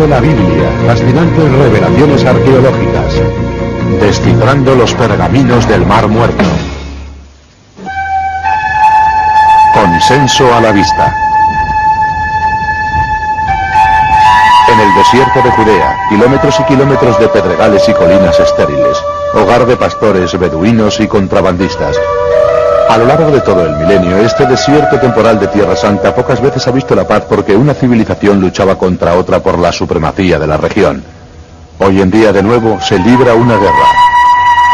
de la Biblia, fascinantes revelaciones arqueológicas, descifrando los pergaminos del Mar Muerto. Consenso a la vista. En el desierto de Judea, kilómetros y kilómetros de pedregales y colinas estériles, hogar de pastores, beduinos y contrabandistas. A lo largo de todo el milenio, este desierto temporal de Tierra Santa pocas veces ha visto la paz porque una civilización luchaba contra otra por la supremacía de la región. Hoy en día, de nuevo, se libra una guerra.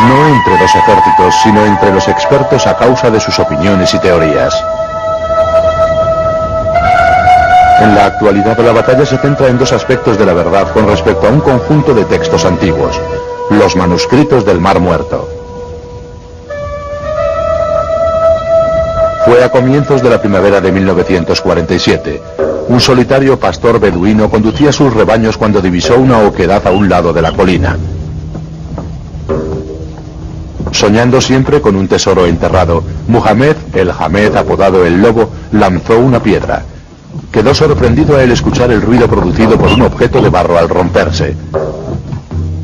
No entre dos ejércitos, sino entre los expertos a causa de sus opiniones y teorías. En la actualidad, la batalla se centra en dos aspectos de la verdad con respecto a un conjunto de textos antiguos: los manuscritos del Mar Muerto. Fue a comienzos de la primavera de 1947. Un solitario pastor beduino conducía sus rebaños cuando divisó una oquedad a un lado de la colina. Soñando siempre con un tesoro enterrado, Muhammad, el Hamed apodado el Lobo, lanzó una piedra. Quedó sorprendido al escuchar el ruido producido por un objeto de barro al romperse.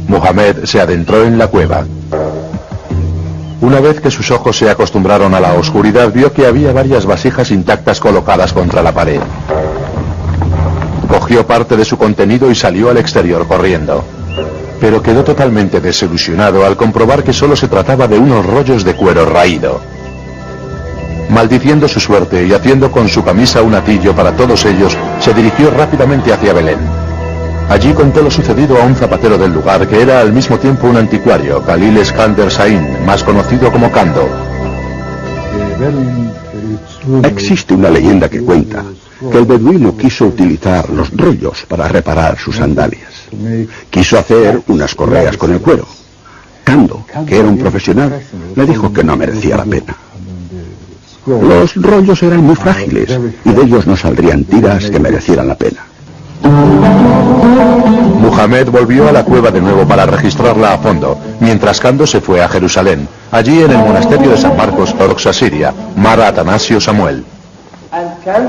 Muhammad se adentró en la cueva. Una vez que sus ojos se acostumbraron a la oscuridad, vio que había varias vasijas intactas colocadas contra la pared. Cogió parte de su contenido y salió al exterior corriendo. Pero quedó totalmente desilusionado al comprobar que solo se trataba de unos rollos de cuero raído. Maldiciendo su suerte y haciendo con su camisa un atillo para todos ellos, se dirigió rápidamente hacia Belén. Allí contó lo sucedido a un zapatero del lugar, que era al mismo tiempo un anticuario, Khalil Eskander Sain, más conocido como Kando. Existe una leyenda que cuenta que el beduino quiso utilizar los rollos para reparar sus sandalias. Quiso hacer unas correas con el cuero. Kando, que era un profesional, le dijo que no merecía la pena. Los rollos eran muy frágiles y de ellos no saldrían tiras que merecieran la pena. Muhammad volvió a la cueva de nuevo para registrarla a fondo, mientras Kando se fue a Jerusalén. Allí, en el monasterio de San Marcos, Orxa, Siria, Mara Atanasio Samuel.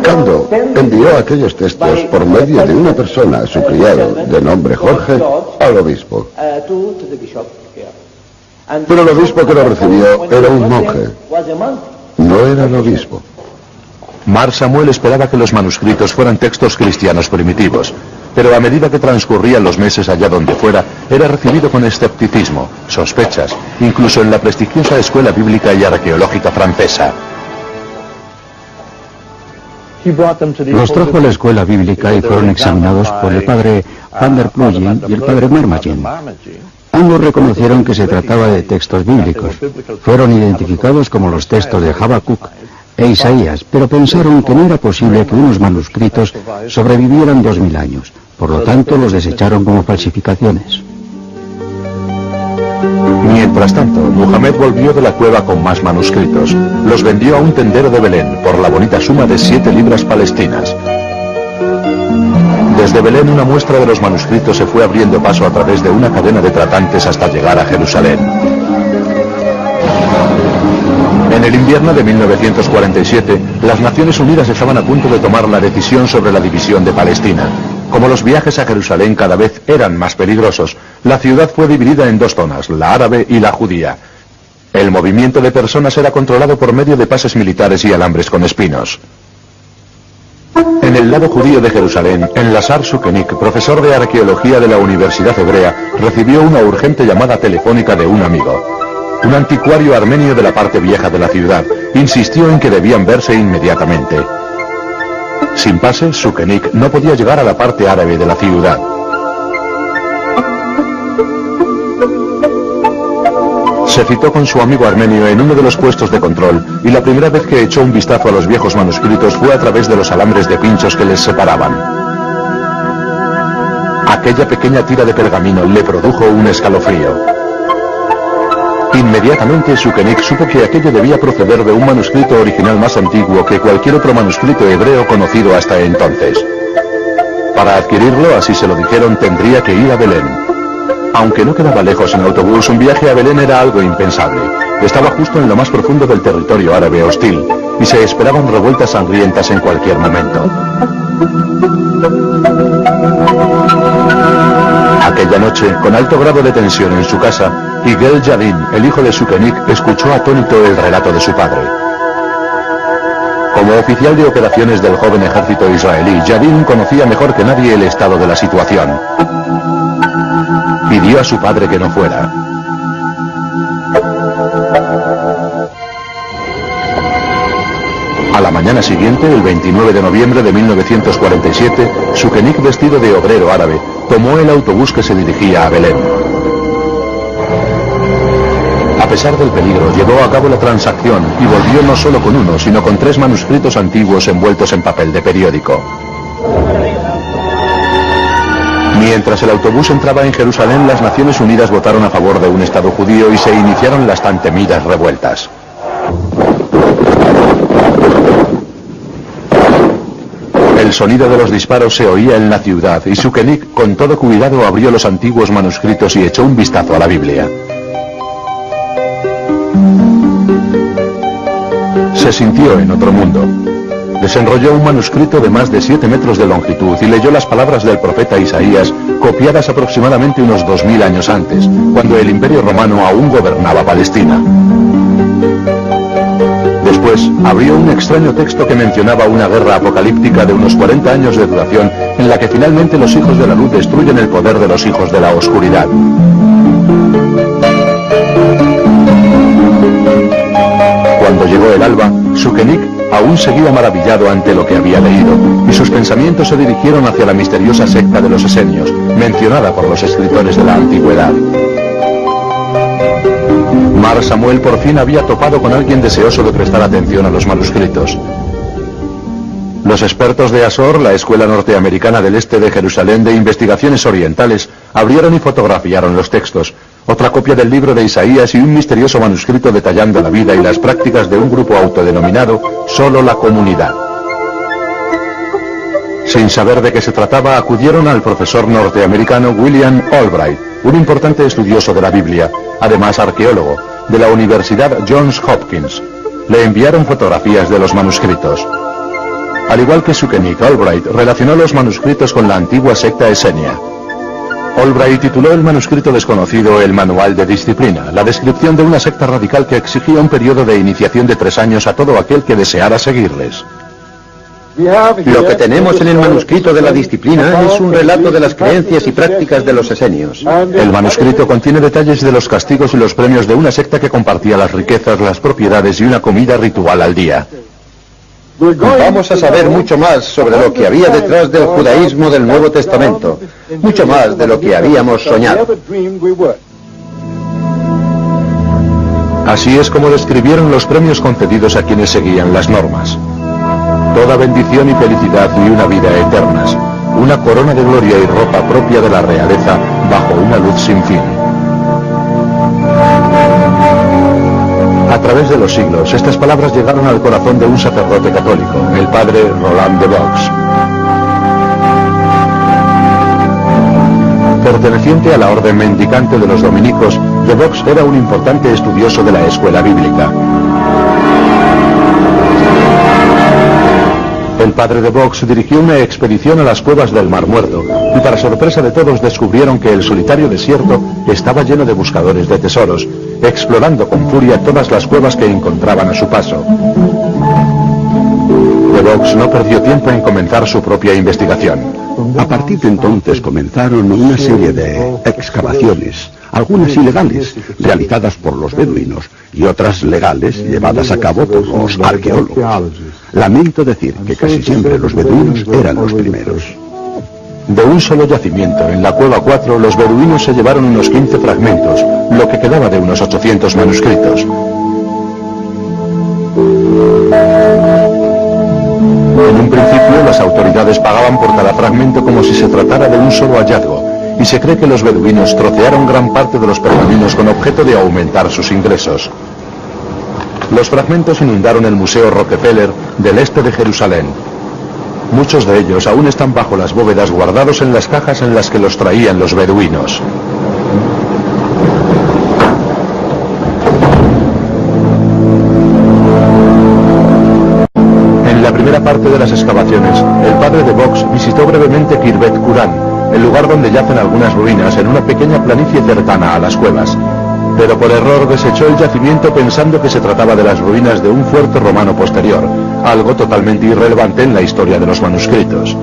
Kando envió aquellos textos por medio de una persona, su criado, de nombre Jorge, al obispo. Pero el obispo que lo recibió era un monje. No era el obispo. Mar Samuel esperaba que los manuscritos fueran textos cristianos primitivos, pero a medida que transcurrían los meses allá donde fuera, era recibido con escepticismo, sospechas, incluso en la prestigiosa escuela bíblica y arqueológica francesa. Los trajo a la escuela bíblica y fueron examinados por el padre Van der Pluyen y el padre Marmagen. Ambos reconocieron que se trataba de textos bíblicos. Fueron identificados como los textos de Habacuc e Isaías, pero pensaron que no era posible que unos manuscritos sobrevivieran 2000 años. Por lo tanto, los desecharon como falsificaciones. Mientras tanto, Muhammad volvió de la cueva con más manuscritos. Los vendió a un tendero de Belén por la bonita suma de 7 libras palestinas. Desde Belén, una muestra de los manuscritos se fue abriendo paso a través de una cadena de tratantes hasta llegar a Jerusalén. En el invierno de 1947, las Naciones Unidas estaban a punto de tomar la decisión sobre la división de Palestina. Como los viajes a Jerusalén cada vez eran más peligrosos, la ciudad fue dividida en dos zonas, la árabe y la judía. El movimiento de personas era controlado por medio de pases militares y alambres con espinos. En el lado judío de Jerusalén, Elazar Sukenik, profesor de arqueología de la Universidad Hebrea, recibió una urgente llamada telefónica de un amigo. Un anticuario armenio de la parte vieja de la ciudad insistió en que debían verse inmediatamente. Sin pase, Sukenik no podía llegar a la parte árabe de la ciudad. Se citó con su amigo armenio en uno de los puestos de control, y la primera vez que echó un vistazo a los viejos manuscritos fue a través de los alambres de pinchos que les separaban. Aquella pequeña tira de pergamino le produjo un escalofrío. Inmediatamente Sukenik supo que aquello debía proceder de un manuscrito original más antiguo que cualquier otro manuscrito hebreo conocido hasta entonces. Para adquirirlo, así se lo dijeron, tendría que ir a Belén. Aunque no quedaba lejos en autobús, un viaje a Belén era algo impensable. Estaba justo en lo más profundo del territorio árabe hostil, y se esperaban revueltas sangrientas en cualquier momento. Aquella noche, con alto grado de tensión en su casa, Yigal Yadin, el hijo de Sukenik, escuchó atónito el relato de su padre. Como oficial de operaciones del joven ejército israelí, Yadin conocía mejor que nadie el estado de la situación. Pidió a su padre que no fuera. A la mañana siguiente, el 29 de noviembre de 1947, Sukenik, vestido de obrero árabe, tomó el autobús que se dirigía a Belén. A pesar del peligro, llevó a cabo la transacción y volvió no solo con uno, sino con 3 manuscritos antiguos envueltos en papel de periódico. Mientras el autobús entraba en Jerusalén, las Naciones Unidas votaron a favor de un Estado judío y se iniciaron las tan temidas revueltas. El sonido de los disparos se oía en la ciudad y Sukenik con todo cuidado abrió los antiguos manuscritos y echó un vistazo a la Biblia. Se sintió en otro mundo. Desenrolló un manuscrito de más de 7 metros de longitud y leyó las palabras del profeta Isaías, copiadas aproximadamente unos 2000 años antes, cuando el Imperio Romano aún gobernaba Palestina. Después, abrió un extraño texto que mencionaba una guerra apocalíptica de unos 40 años de duración, en la que finalmente los hijos de la luz destruyen el poder de los hijos de la oscuridad. Cuando llegó el alba, Sukenik aún seguía maravillado ante lo que había leído, y sus pensamientos se dirigieron hacia la misteriosa secta de los esenios, mencionada por los escritores de la antigüedad. Mar Samuel por fin había topado con alguien deseoso de prestar atención a los manuscritos. Los expertos de Asor, la Escuela Norteamericana del Este de Jerusalén de Investigaciones Orientales, abrieron y fotografiaron los textos, otra copia del libro de Isaías y un misterioso manuscrito detallando la vida y las prácticas de un grupo autodenominado Solo la Comunidad. Sin saber de qué se trataba, acudieron al profesor norteamericano William Albright, un importante estudioso de la Biblia, además arqueólogo, de la Universidad Johns Hopkins. Le enviaron fotografías de los manuscritos. Al igual que Sukenik, Albright relacionó los manuscritos con la antigua secta esenia. Albright tituló el manuscrito desconocido El Manual de Disciplina, la descripción de una secta radical que exigía un periodo de iniciación de 3 años a todo aquel que deseara seguirles. Lo que tenemos en el manuscrito de la disciplina es un relato de las creencias y prácticas de los esenios. El manuscrito contiene detalles de los castigos y los premios de una secta que compartía las riquezas, las propiedades y una comida ritual al día. Vamos a saber mucho más sobre lo que había detrás del judaísmo del Nuevo Testamento, mucho más de lo que habíamos soñado. Así es como describieron los premios concedidos a quienes seguían las normas. Toda bendición y felicidad y una vida eternas, una corona de gloria y ropa propia de la realeza bajo una luz sin fin. A través de los siglos, estas palabras llegaron al corazón de un sacerdote católico, el padre Roland de Vaux. Perteneciente a la orden mendicante de los dominicos, de Vaux era un importante estudioso de la escuela bíblica. El padre de Vaux dirigió una expedición a las cuevas del Mar Muerto, y para sorpresa de todos descubrieron que el solitario desierto estaba lleno de buscadores de tesoros, explorando con furia todas las cuevas que encontraban a su paso. De Vaux no perdió tiempo en comenzar su propia investigación. A partir de entonces comenzaron una serie de excavaciones, algunas ilegales, realizadas por los beduinos, y otras legales, llevadas a cabo por los arqueólogos. Lamento decir que casi siempre los beduinos eran los primeros. De un solo yacimiento, en la cueva 4, los beduinos se llevaron unos 15 fragmentos, lo que quedaba de unos 800 manuscritos. En un principio, las autoridades pagaban por cada fragmento como si se tratara de un solo hallazgo, y se cree que los beduinos trocearon gran parte de los pergaminos con objeto de aumentar sus ingresos. Los fragmentos inundaron el Museo Rockefeller del este de Jerusalén. Muchos de ellos aún están bajo las bóvedas guardados en las cajas en las que los traían los beduinos. En la primera parte de las excavaciones, el padre de Vox visitó brevemente Khirbet Qur'an, el lugar donde yacen algunas ruinas en una pequeña planicie cercana a las cuevas. Pero por error desechó el yacimiento pensando que se trataba de las ruinas de un fuerte romano posterior, algo totalmente irrelevante en la historia de los manuscritos.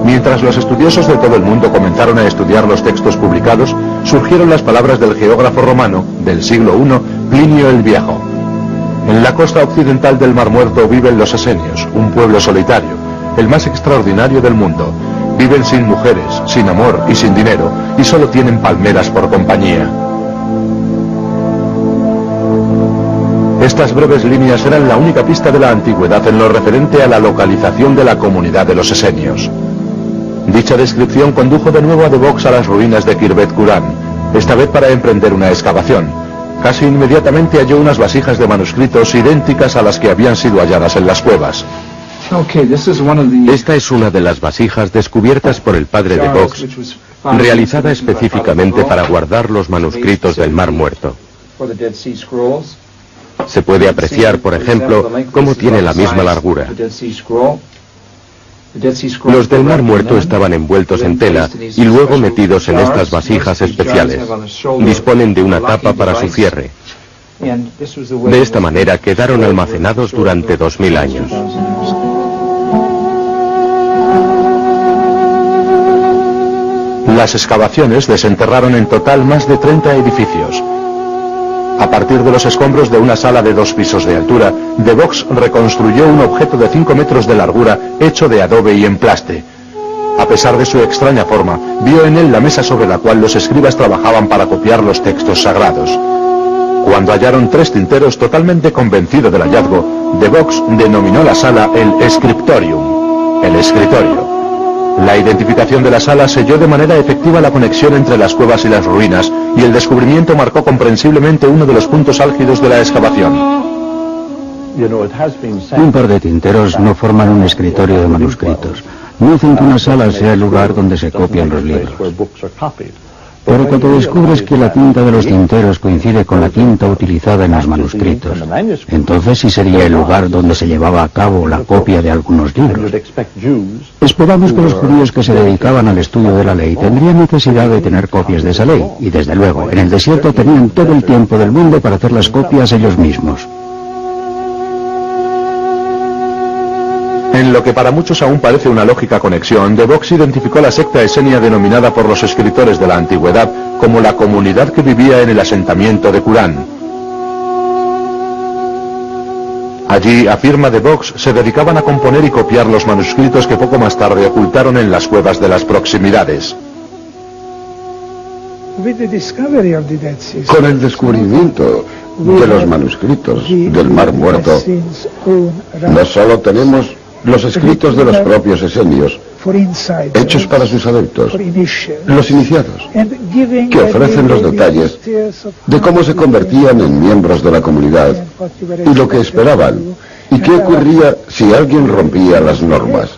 Mientras los estudiosos de todo el mundo comenzaron a estudiar los textos publicados, surgieron las palabras del geógrafo romano del siglo I, Plinio el Viejo. En la costa occidental del Mar Muerto viven los esenios, un pueblo solitario, el más extraordinario del mundo. Viven sin mujeres, sin amor y sin dinero, y solo tienen palmeras por compañía. Estas breves líneas eran la única pista de la antigüedad en lo referente a la localización de la comunidad de los esenios. Dicha descripción condujo de nuevo a de Vox a las ruinas de Khirbet Qur'an, esta vez para emprender una excavación. Casi inmediatamente halló unas vasijas de manuscritos idénticas a las que habían sido halladas en las cuevas. Esta es una de las vasijas descubiertas por el padre de Vox, realizada específicamente para guardar los manuscritos del Mar Muerto. Se puede apreciar, por ejemplo, cómo tiene la misma largura. Los del Mar Muerto estaban envueltos en tela y luego metidos en estas vasijas especiales. Disponen de una tapa para su cierre. De esta manera quedaron almacenados durante 2000 años. Las excavaciones desenterraron en total más de 30 edificios. A partir de los escombros de una sala de 2 pisos de altura, de Vox reconstruyó un objeto de 5 metros de largura hecho de adobe y emplaste. A pesar de su extraña forma, vio en él la mesa sobre la cual los escribas trabajaban para copiar los textos sagrados. Cuando hallaron 3 tinteros, totalmente convencido del hallazgo, de Vox denominó la sala el Scriptorium, el escritorio. La identificación de la sala selló de manera efectiva la conexión entre las cuevas y las ruinas, y el descubrimiento marcó comprensiblemente uno de los puntos álgidos de la excavación. Un par de tinteros no forman un escritorio de manuscritos. No hacen que una sala sea el lugar donde se copian los libros. Pero cuando descubres que la tinta de los tinteros coincide con la tinta utilizada en los manuscritos, entonces sí sería el lugar donde se llevaba a cabo la copia de algunos libros. Esperamos que los judíos que se dedicaban al estudio de la ley tendrían necesidad de tener copias de esa ley, y desde luego, en el desierto tenían todo el tiempo del mundo para hacer las copias ellos mismos. En lo que para muchos aún parece una lógica conexión, de Vox identificó la secta esenia denominada por los escritores de la antigüedad como la comunidad que vivía en el asentamiento de Qur'an. Allí, afirma de Vox, se dedicaban a componer y copiar los manuscritos que poco más tarde ocultaron en las cuevas de las proximidades. Con el descubrimiento de los manuscritos del Mar Muerto, no solo tenemos los escritos de los propios esenios, hechos para sus adeptos, los iniciados, que ofrecen los detalles de cómo se convertían en miembros de la comunidad y lo que esperaban, y qué ocurría si alguien rompía las normas.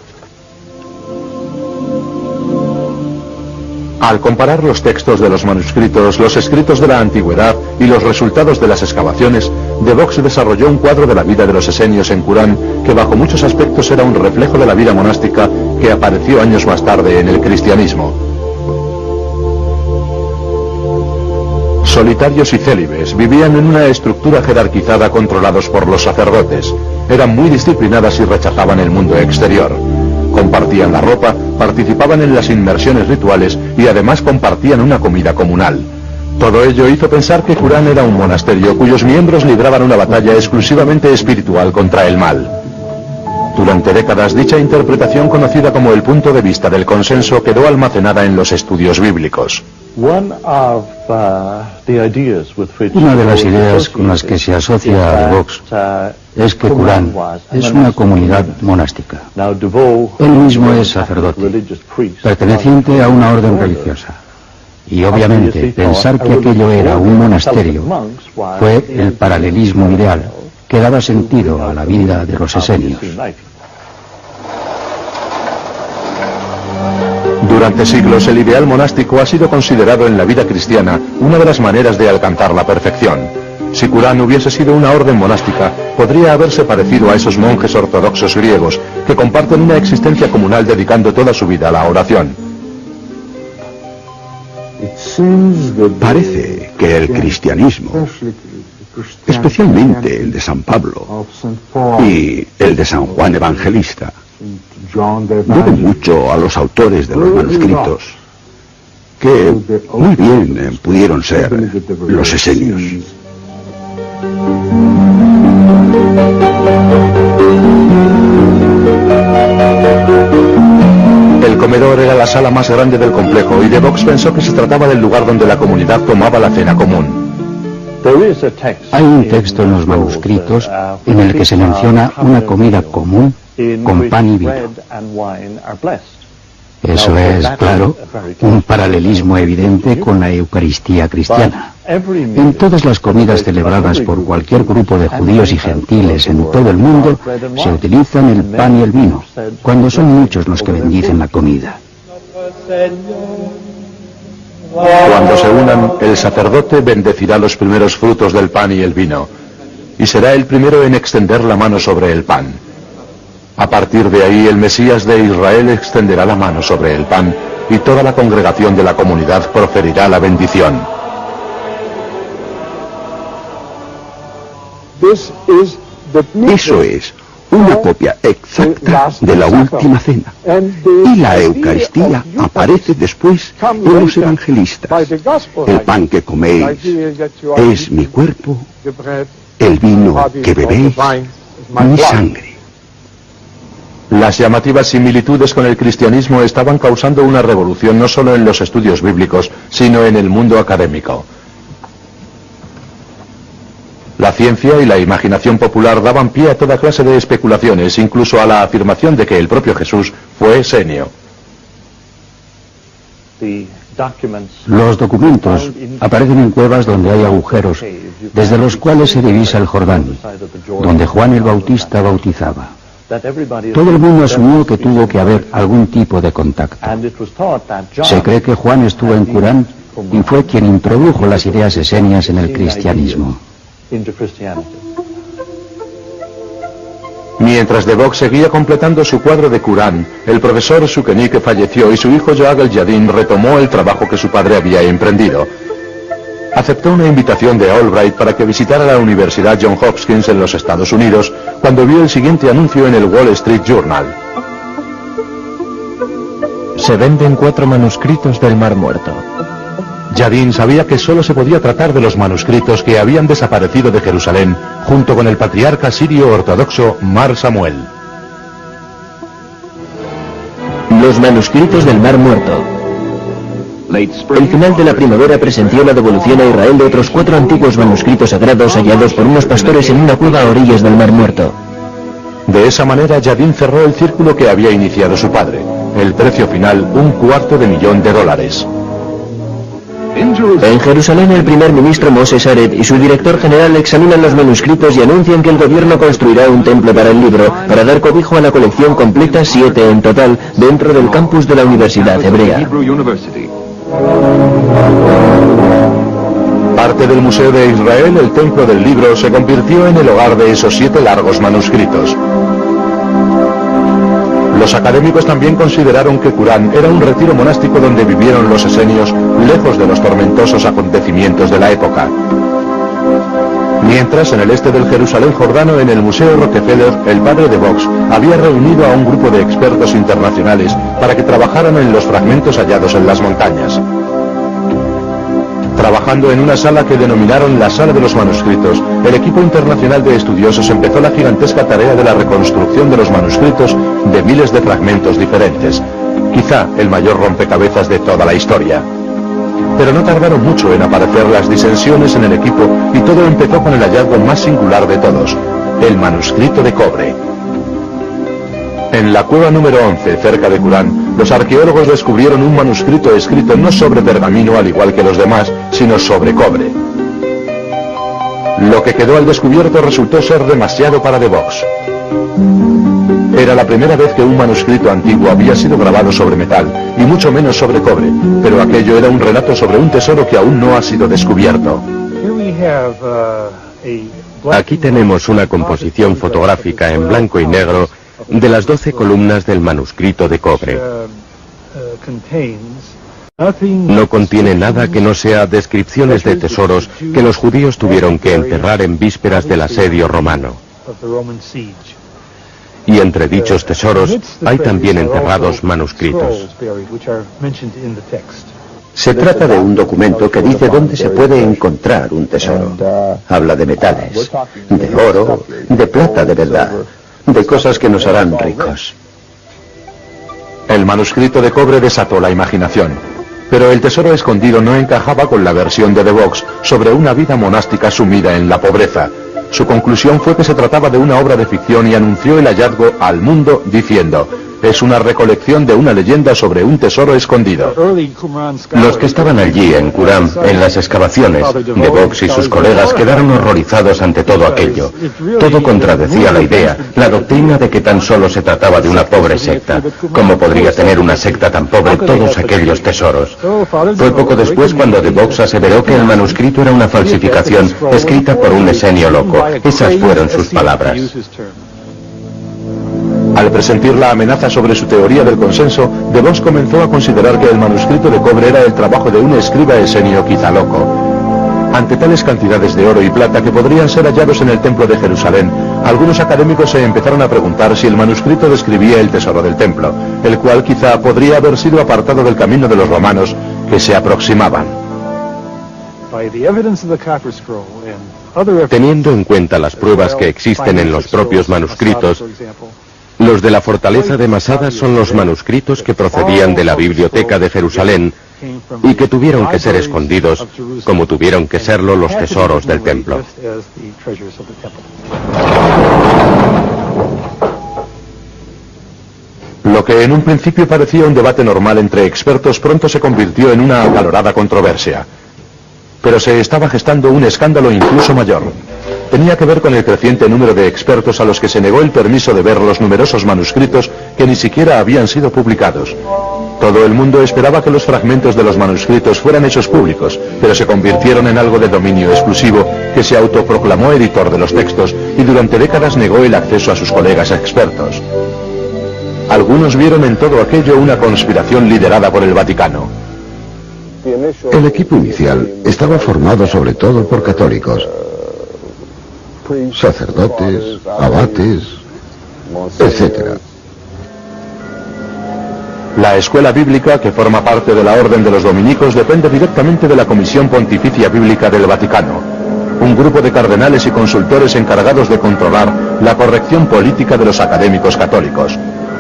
Al comparar los textos de los manuscritos, los escritos de la antigüedad y los resultados de las excavaciones, de Vox desarrolló un cuadro de la vida de los esenios en Qur'an que bajo muchos aspectos era un reflejo de la vida monástica que apareció años más tarde en el cristianismo. Solitarios y célibes, vivían en una estructura jerarquizada controlados por los sacerdotes. Eran muy disciplinadas y rechazaban el mundo exterior. Compartían la ropa, participaban en las inmersiones rituales y además compartían una comida comunal. Todo ello hizo pensar que Qur'an era un monasterio cuyos miembros libraban una batalla exclusivamente espiritual contra el mal. Durante décadas, dicha interpretación, conocida como el punto de vista del consenso, quedó almacenada en los estudios bíblicos. Una de las ideas con las que se asocia a Vox es que Qur'an es una comunidad monástica. Él mismo es sacerdote, perteneciente a una orden religiosa. Y obviamente pensar que aquello era un monasterio fue el paralelismo ideal que daba sentido a la vida de los esenios. Durante siglos el ideal monástico ha sido considerado en la vida cristiana una de las maneras de alcanzar la perfección. Si Qur'an hubiese sido una orden monástica, podría haberse parecido a esos monjes ortodoxos griegos que comparten una existencia comunal dedicando toda su vida a la oración. Parece que el cristianismo, especialmente el de San Pablo y el de San Juan Evangelista, debe mucho a los autores de los manuscritos, que muy bien pudieron ser los esenios. El comedor era la sala más grande del complejo y DeVox pensó que se trataba del lugar donde la comunidad tomaba la cena común. Hay un texto en los manuscritos en el que se menciona una comida común con pan y vino. Eso es, claro, un paralelismo evidente con la Eucaristía cristiana. En todas las comidas celebradas por cualquier grupo de judíos y gentiles en todo el mundo, se utilizan el pan y el vino, cuando son muchos los que bendicen la comida. Cuando se unan, el sacerdote bendecirá los primeros frutos del pan y el vino, y será el primero en extender la mano sobre el pan. A partir de ahí, el Mesías de Israel extenderá la mano sobre el pan, y toda la congregación de la comunidad proferirá la bendición. Eso es una copia exacta de la última cena. Y la Eucaristía aparece después en los evangelistas. El pan que coméis es mi cuerpo, el vino que bebéis, mi sangre. Las llamativas similitudes con el cristianismo estaban causando una revolución no solo en los estudios bíblicos, sino en el mundo académico. La ciencia y la imaginación popular daban pie a toda clase de especulaciones, incluso a la afirmación de que el propio Jesús fue esenio. Los documentos aparecen en cuevas donde hay agujeros, desde los cuales se divisa el Jordán, donde Juan el Bautista bautizaba. Todo el mundo asumió que tuvo que haber algún tipo de contacto. Se cree que Juan estuvo en Qurán y fue quien introdujo las ideas esenias en el cristianismo. Mientras DeVox seguía completando su cuadro de Qurán, el profesor Sukenik falleció y su hijo Joag el-Yadin retomó el trabajo que su padre había emprendido. Aceptó una invitación de Albright para que visitara la Universidad Johns Hopkins en los Estados Unidos cuando vio el siguiente anuncio en el Wall Street Journal. Se venden 4 manuscritos del Mar Muerto. Yadin sabía que solo se podía tratar de los manuscritos que habían desaparecido de Jerusalén junto con el patriarca sirio ortodoxo Mar Samuel. Los manuscritos del Mar Muerto. El final de la primavera presenció la devolución a Israel de otros 4 antiguos manuscritos sagrados hallados por unos pastores en una cueva a orillas del Mar Muerto. De esa manera, Yadin cerró el círculo que había iniciado su padre. El precio final, $250,000. En Jerusalén, el primer ministro Moses Aret y su director general examinan los manuscritos y anuncian que el gobierno construirá un templo para el libro, para dar cobijo a la colección completa, 7 en total, dentro del campus de la Universidad Hebrea. Parte del Museo de Israel, el Templo del Libro, se convirtió en el hogar de esos 7 largos manuscritos. Los académicos también consideraron que Qurán era un retiro monástico donde vivieron los esenios, lejos de los tormentosos acontecimientos de la época. Mientras, en el este del Jerusalén jordano, en el Museo Rockefeller, el padre DeVox había reunido a un grupo de expertos internacionales para que trabajaran en los fragmentos hallados en las montañas. Trabajando en una sala que denominaron la Sala de los Manuscritos, el equipo internacional de estudiosos empezó la gigantesca tarea de la reconstrucción de los manuscritos de miles de fragmentos diferentes, quizá el mayor rompecabezas de toda la historia. Pero no tardaron mucho en aparecer las disensiones en el equipo y todo empezó con el hallazgo más singular de todos, el manuscrito de cobre. En la cueva número 11, cerca de Qurán, los arqueólogos descubrieron un manuscrito escrito no sobre pergamino al igual que los demás, sino sobre cobre. Lo que quedó al descubierto resultó ser demasiado para DeVox. Era la primera vez que un manuscrito antiguo había sido grabado sobre metal, y mucho menos sobre cobre, pero aquello era un relato sobre un tesoro que aún no ha sido descubierto. Aquí tenemos una composición fotográfica en blanco y negro de las 12 columnas del manuscrito de cobre. No contiene nada que no sea descripciones de tesoros que los judíos tuvieron que enterrar en vísperas del asedio romano. Y entre dichos tesoros hay también enterrados manuscritos. Se trata de un documento que dice dónde se puede encontrar un tesoro. Habla de metales, de oro, de plata de verdad, de cosas que nos harán ricos. El manuscrito de cobre desató la imaginación, pero el tesoro escondido no encajaba con la versión de DeVox sobre una vida monástica sumida en la pobreza. Su conclusión fue que se trataba de una obra de ficción y anunció el hallazgo al mundo diciendo: es una recolección de una leyenda sobre un tesoro escondido. Los que estaban allí en Qumran, en las excavaciones, DeVox y sus colegas quedaron horrorizados ante todo aquello. Todo contradecía la idea, la doctrina de que tan solo se trataba de una pobre secta. ¿Cómo podría tener una secta tan pobre todos aquellos tesoros? Fue poco después cuando DeVox aseveró que el manuscrito era una falsificación escrita por un esenio loco. Esas fueron sus palabras. Al presentir la amenaza sobre su teoría del consenso, DeVos comenzó a considerar que el manuscrito de cobre era el trabajo de un escriba esenio quizá loco. Ante tales cantidades de oro y plata que podrían ser hallados en el templo de Jerusalén, algunos académicos se empezaron a preguntar si el manuscrito describía el tesoro del templo, el cual quizá podría haber sido apartado del camino de los romanos que se aproximaban. Teniendo en cuenta las pruebas que existen en los propios manuscritos, los de la fortaleza de Masada son los manuscritos que procedían de la biblioteca de Jerusalén y que tuvieron que ser escondidos como tuvieron que serlo los tesoros del templo. Lo que en un principio parecía un debate normal entre expertos pronto se convirtió en una acalorada controversia. Pero se estaba gestando un escándalo incluso mayor. Tenía que ver con el creciente número de expertos a los que se negó el permiso de ver los numerosos manuscritos que ni siquiera habían sido publicados. Todo el mundo esperaba que los fragmentos de los manuscritos fueran hechos públicos, pero se convirtieron en algo de dominio exclusivo que se autoproclamó editor de los textos y durante décadas negó el acceso a sus colegas expertos. Algunos vieron en todo aquello una conspiración liderada por el Vaticano. El equipo inicial estaba formado sobre todo por católicos, sacerdotes, abates, etc. La escuela bíblica, que forma parte de la Orden de los Dominicos, depende directamente de la Comisión Pontificia Bíblica del Vaticano, un grupo de cardenales y consultores encargados de controlar la corrección política de los académicos católicos.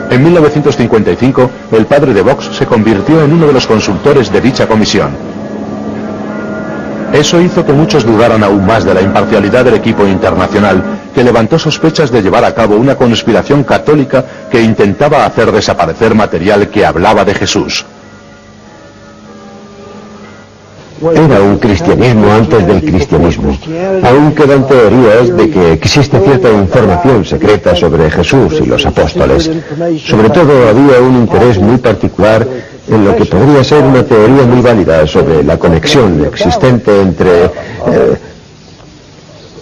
En 1955, el padre DeVox se convirtió en uno de los consultores de dicha comisión. Eso hizo que muchos dudaran aún más de la imparcialidad del equipo internacional, que levantó sospechas de llevar a cabo una conspiración católica que intentaba hacer desaparecer material que hablaba de Jesús. Era un cristianismo antes del cristianismo. Aún quedan teorías de que existe cierta información secreta sobre Jesús y los apóstoles. Sobre todo había un interés muy particular en lo que podría ser una teoría muy válida sobre la conexión existente entre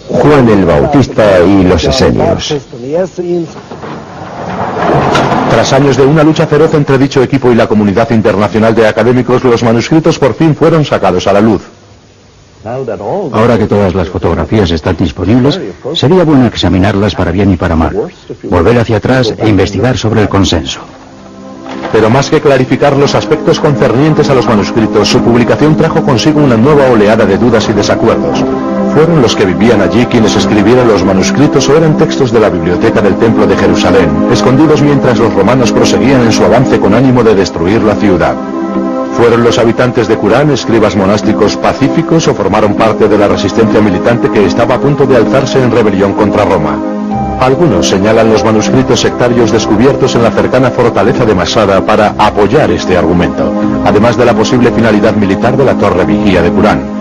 Juan el Bautista y los esenios. Tras años de una lucha feroz entre dicho equipo y la comunidad internacional de académicos, los manuscritos por fin fueron sacados a la luz. Ahora que todas las fotografías están disponibles, sería bueno examinarlas para bien y para mal, volver hacia atrás e investigar sobre el consenso. Pero más que clarificar los aspectos concernientes a los manuscritos, su publicación trajo consigo una nueva oleada de dudas y desacuerdos. ¿Fueron los que vivían allí quienes escribieron los manuscritos o eran textos de la biblioteca del Templo de Jerusalén, escondidos mientras los romanos proseguían en su avance con ánimo de destruir la ciudad? ¿Fueron los habitantes de Qumran escribas monásticos pacíficos o formaron parte de la resistencia militante que estaba a punto de alzarse en rebelión contra Roma? Algunos señalan los manuscritos sectarios descubiertos en la cercana fortaleza de Masada para apoyar este argumento, además de la posible finalidad militar de la torre vigía de Qumran.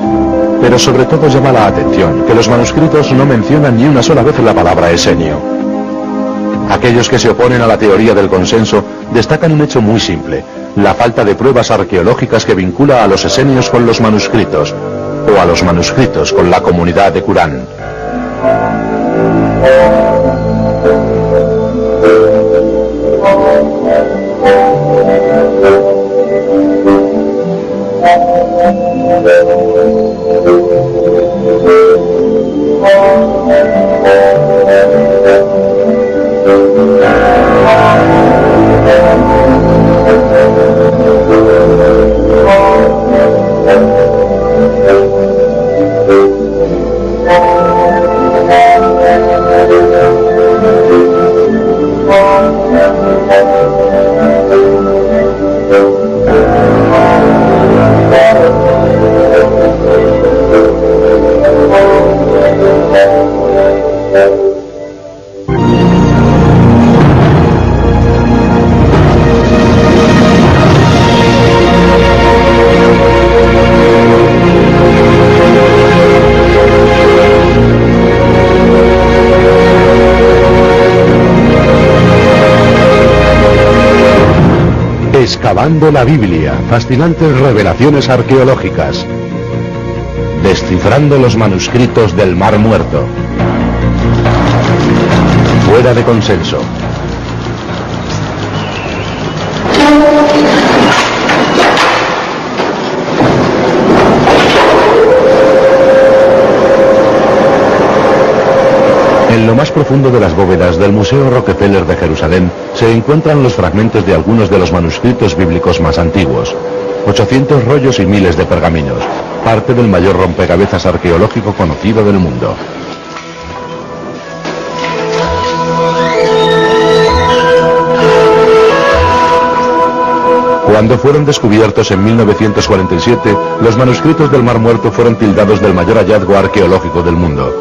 Pero sobre todo llama la atención que los manuscritos no mencionan ni una sola vez la palabra esenio. Aquellos que se oponen a la teoría del consenso destacan un hecho muy simple: la falta de pruebas arqueológicas que vincula a los esenios con los manuscritos, o a los manuscritos con la comunidad de Qumran. Excavando la Biblia, fascinantes revelaciones arqueológicas. Descifrando los manuscritos del Mar Muerto. Fuera de consenso. En lo más profundo de las bóvedas del Museo Rockefeller de Jerusalén se encuentran los fragmentos de algunos de los manuscritos bíblicos más antiguos. 800 rollos y miles de pergaminos, parte del mayor rompecabezas arqueológico conocido del mundo. Cuando fueron descubiertos en 1947, los manuscritos del Mar Muerto fueron tildados del mayor hallazgo arqueológico del mundo.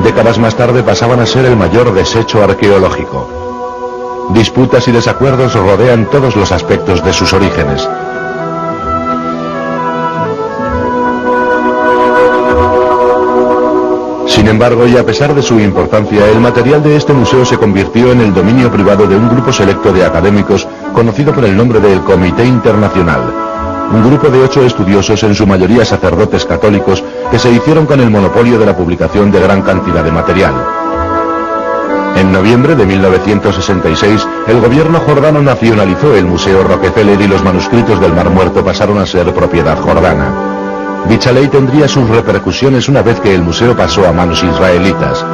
Décadas más tarde pasaban a ser el mayor desecho arqueológico. Disputas y desacuerdos rodean todos los aspectos de sus orígenes. Sin embargo, y a pesar de su importancia, el material de este museo se convirtió en el dominio privado de un grupo selecto de académicos conocido por el nombre del Comité Internacional. Un grupo de 8 estudiosos, en su mayoría sacerdotes católicos, que se hicieron con el monopolio de la publicación de gran cantidad de material. En noviembre de 1966, el gobierno jordano nacionalizó el Museo Rockefeller y los manuscritos del Mar Muerto pasaron a ser propiedad jordana. Dicha ley tendría sus repercusiones una vez que el museo pasó a manos israelitas.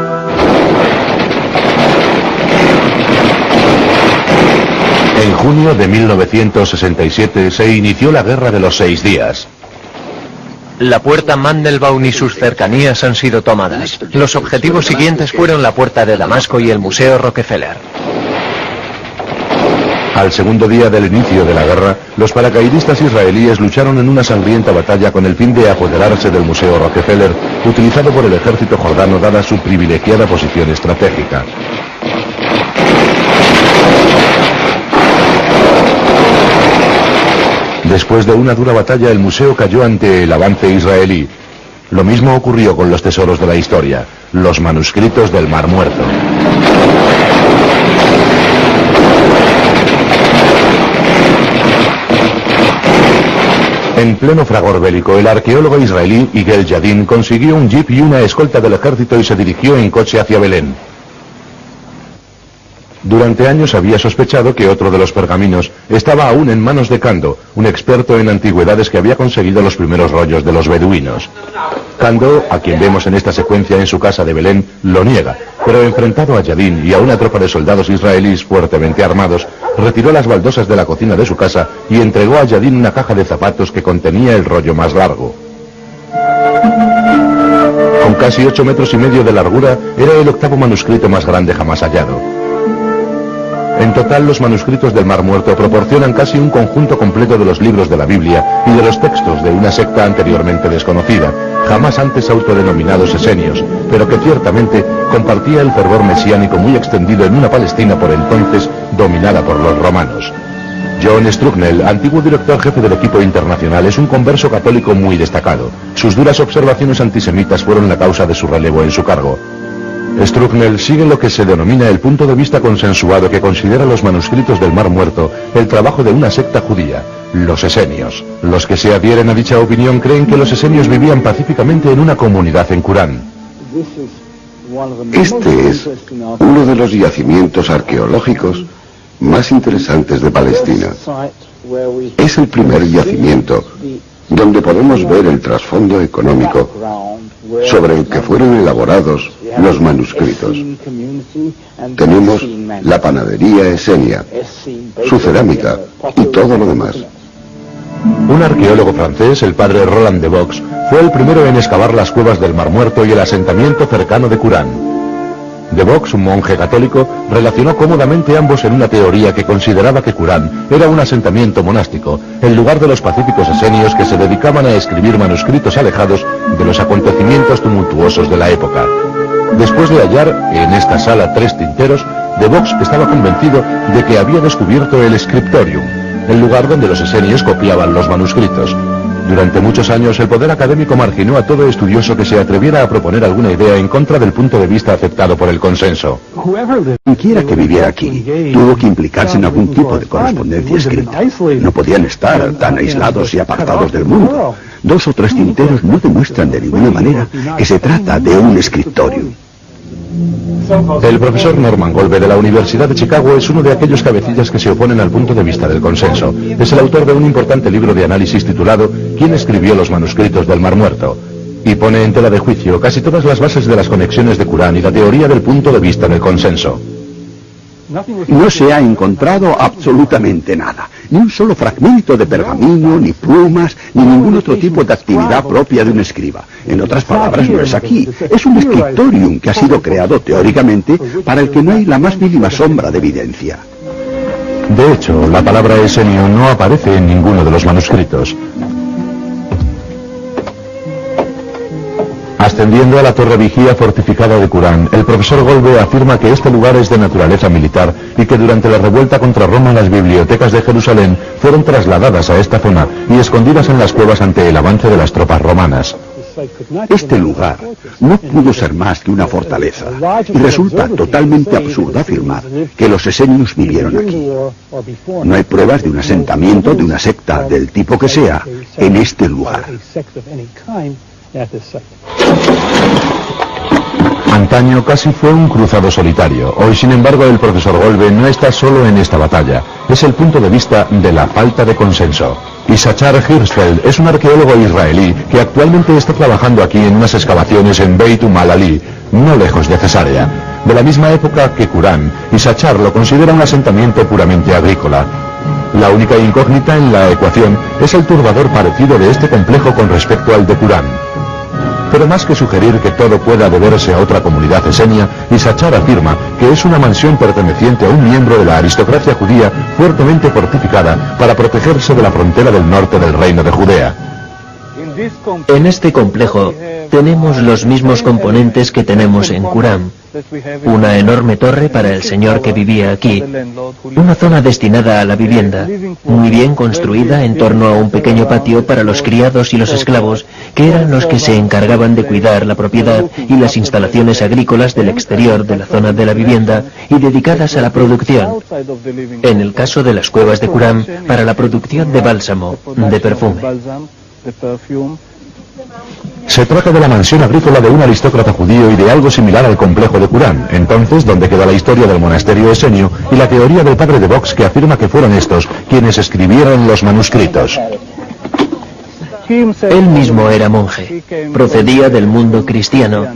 En junio de 1967 se inició la Guerra de los 6 días. La puerta Mandelbaum y sus cercanías han sido tomadas. Los objetivos siguientes fueron la puerta de Damasco y el Museo Rockefeller. Al segundo día del inicio de la guerra, los paracaidistas israelíes lucharon en una sangrienta batalla con el fin de apoderarse del Museo Rockefeller, utilizado por el ejército jordano dada su privilegiada posición estratégica. Después de una dura batalla, el museo cayó ante el avance israelí. Lo mismo ocurrió con los tesoros de la historia, los manuscritos del Mar Muerto. En pleno fragor bélico, el arqueólogo israelí Yigal Yadin consiguió un jeep y una escolta del ejército y se dirigió en coche hacia Belén. Durante años había sospechado que otro de los pergaminos estaba aún en manos de Kando, un experto en antigüedades que había conseguido los primeros rollos de los beduinos. Kando, a quien vemos en esta secuencia en su casa de Belén, lo niega, pero enfrentado a Yadin y a una tropa de soldados israelíes fuertemente armados, retiró las baldosas de la cocina de su casa y entregó a Yadin una caja de zapatos que contenía el rollo más largo. Con casi 8 metros y medio de largura, era el 8º manuscrito más grande jamás hallado. En total, los manuscritos del Mar Muerto proporcionan casi un conjunto completo de los libros de la Biblia y de los textos de una secta anteriormente desconocida, jamás antes autodenominados esenios, pero que ciertamente compartía el fervor mesiánico muy extendido en una Palestina por entonces dominada por los romanos. John Strucknell, antiguo director jefe del equipo internacional, es un converso católico muy destacado. Sus duras observaciones antisemitas fueron la causa de su relevo en su cargo. Strucknell sigue lo que se denomina el punto de vista consensuado que considera los manuscritos del Mar Muerto el trabajo de una secta judía, los esenios. Los que se adhieren a dicha opinión creen que los esenios vivían pacíficamente en una comunidad en Qurán. Este es uno de los yacimientos arqueológicos más interesantes de Palestina. Es el primer yacimiento donde podemos ver el trasfondo económico sobre el que fueron elaborados los manuscritos. Tenemos la panadería esenia, su cerámica y todo lo demás. Un arqueólogo francés, el padre Roland de Vaux, fue el primero en excavar las cuevas del Mar Muerto y el asentamiento cercano de Qurán. De Vaux, un monje católico, relacionó cómodamente ambos en una teoría que consideraba que Qurán era un asentamiento monástico, el lugar de los pacíficos esenios que se dedicaban a escribir manuscritos alejados de los acontecimientos tumultuosos de la época. Después de hallar en esta sala 3 tinteros, de Vaux estaba convencido de que había descubierto el scriptorium, el lugar donde los esenios copiaban los manuscritos. Durante muchos años el poder académico marginó a todo estudioso que se atreviera a proponer alguna idea en contra del punto de vista aceptado por el consenso. Cualquiera que viviera aquí tuvo que implicarse en algún tipo de correspondencia escrita. No podían estar tan aislados y apartados del mundo. 2 o 3 tinteros no demuestran de ninguna manera que se trata de un escritorio. El profesor Norman Golbe de la Universidad de Chicago es uno de aquellos cabecillas que se oponen al punto de vista del consenso. Es el autor de un importante libro de análisis titulado ¿Quién escribió los manuscritos del Mar Muerto? Y pone en tela de juicio casi todas las bases de las conexiones de Qurán y la teoría del punto de vista del consenso. No se ha encontrado absolutamente nada, ni un solo fragmento de pergamino, ni plumas, ni ningún otro tipo de actividad propia de un escriba. En otras palabras, no es aquí, es un scriptorium que ha sido creado teóricamente para el que no hay la más mínima sombra de evidencia. De hecho, la palabra esenio no aparece en ninguno de los manuscritos. Ascendiendo a la torre vigía fortificada de Qurán, el profesor Golbe afirma que este lugar es de naturaleza militar y que durante la revuelta contra Roma las bibliotecas de Jerusalén fueron trasladadas a esta zona y escondidas en las cuevas ante el avance de las tropas romanas. Este lugar no pudo ser más que una fortaleza y resulta totalmente absurdo afirmar que los esenios vivieron aquí. No hay pruebas de un asentamiento de una secta del tipo que sea en este lugar. Antaño casi fue un cruzado solitario. Hoy, sin embargo, el profesor Golbe no está solo en esta batalla. Es el punto de vista de la falta de consenso. Issachar Hirschfeld es un arqueólogo israelí que actualmente está trabajando aquí en unas excavaciones en Beit Umal-Ali, no lejos de Cesarea. De la misma época que Qurán, Issachar lo considera un asentamiento puramente agrícola. La única incógnita en la ecuación es el turbador parecido de este complejo con respecto al de Qurán. Pero más que sugerir que todo pueda deberse a otra comunidad esenia, Issachar afirma que es una mansión perteneciente a un miembro de la aristocracia judía fuertemente fortificada para protegerse de la frontera del norte del reino de Judea. En este complejo tenemos los mismos componentes que tenemos en Qurán. Una enorme torre para el señor que vivía aquí, una zona destinada a la vivienda, muy bien construida en torno a un pequeño patio para los criados y los esclavos, que eran los que se encargaban de cuidar la propiedad y las instalaciones agrícolas del exterior de la zona de la vivienda y dedicadas a la producción. En el caso de las cuevas de Qurán, para la producción de bálsamo, de perfume. Se trata de la mansión agrícola de un aristócrata judío y de algo similar al complejo de Qurán, entonces donde queda la historia del monasterio esenio y la teoría del padre de Vox que afirma que fueron estos quienes escribieron los manuscritos. Él mismo era monje, procedía del mundo cristiano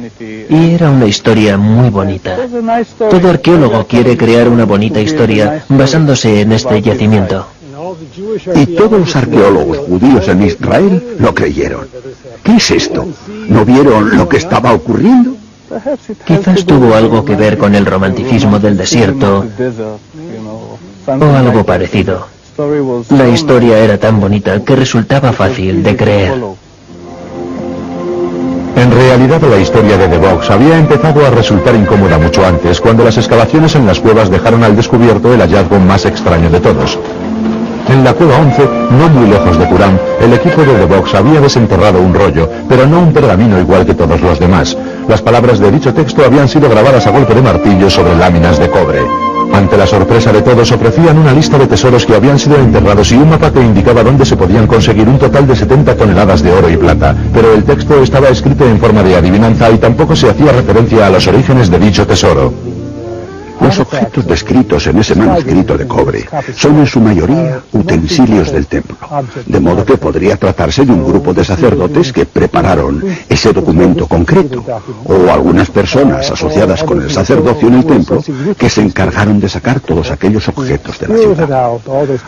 y era una historia muy bonita. Todo arqueólogo quiere crear una bonita historia basándose en este yacimiento. Y todos los arqueólogos judíos en Israel lo creyeron. ¿Qué es esto? ¿No vieron lo que estaba ocurriendo? Quizás tuvo algo que ver con el romanticismo del desierto o algo parecido. La historia era tan bonita que resultaba fácil de creer. En realidad la historia de The Box había empezado a resultar incómoda mucho antes, cuando las excavaciones en las cuevas dejaron al descubierto el hallazgo más extraño de todos. En la cueva 11, no muy lejos de Qurán, el equipo de The Box había desenterrado un rollo, pero no un pergamino igual que todos los demás. Las palabras de dicho texto habían sido grabadas a golpe de martillo sobre láminas de cobre. Ante la sorpresa de todos, ofrecían una lista de tesoros que habían sido enterrados y un mapa que indicaba dónde se podían conseguir un total de 70 toneladas de oro y plata, pero el texto estaba escrito en forma de adivinanza y tampoco se hacía referencia a los orígenes de dicho tesoro. Los objetos descritos en ese manuscrito de cobre son en su mayoría utensilios del templo, de modo que podría tratarse de un grupo de sacerdotes que prepararon ese documento concreto, o algunas personas asociadas con el sacerdocio en el templo que se encargaron de sacar todos aquellos objetos de la ciudad.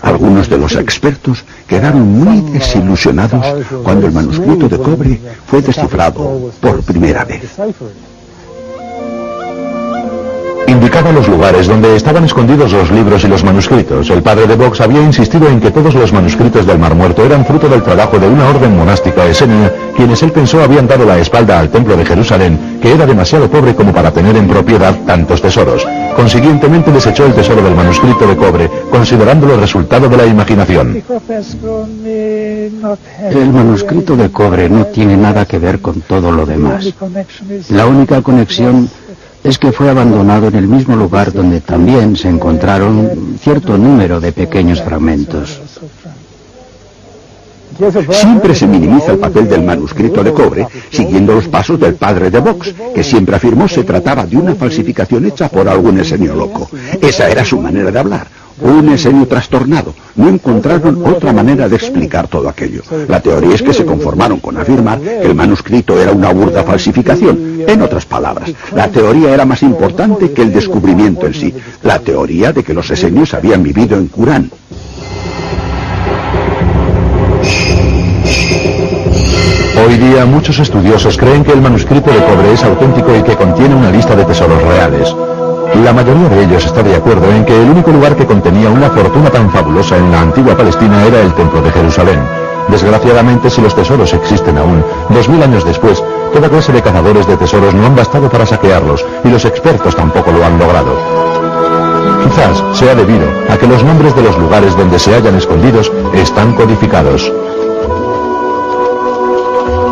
Algunos de los expertos quedaron muy desilusionados cuando el manuscrito de cobre fue descifrado por primera vez. Indicaba los lugares donde estaban escondidos los libros y los manuscritos. El padre de Vox había insistido en que todos los manuscritos del Mar Muerto eran fruto del trabajo de una orden monástica esenia, quienes él pensó habían dado la espalda al templo de Jerusalén, que era demasiado pobre como para tener en propiedad tantos tesoros. Consiguientemente desechó el tesoro del manuscrito de cobre, considerándolo resultado de la imaginación. El manuscrito de cobre no tiene nada que ver con todo lo demás. La única conexión es que fue abandonado en el mismo lugar donde también se encontraron cierto número de pequeños fragmentos. Siempre se minimiza el papel del manuscrito de cobre, siguiendo los pasos del padre de Vox, que siempre afirmó se trataba de una falsificación hecha por algún esenio loco. Esa era su manera de hablar, un esenio trastornado. No encontraron otra manera de explicar todo aquello. La teoría es que se conformaron con afirmar que el manuscrito era una burda falsificación. En otras palabras, la teoría era más importante que el descubrimiento en sí, la teoría de que los esenios habían vivido en Qurán. Hoy día muchos estudiosos creen que el manuscrito de cobre es auténtico y que contiene una lista de tesoros reales. La mayoría de ellos está de acuerdo en que el único lugar que contenía una fortuna tan fabulosa en la antigua Palestina era el Templo de Jerusalén. Desgraciadamente, si los tesoros existen aún, 2000 años después, toda clase de cazadores de tesoros no han bastado para saquearlos, y los expertos tampoco lo han logrado. Quizás sea debido a que los nombres de los lugares donde se hallan escondidos están codificados.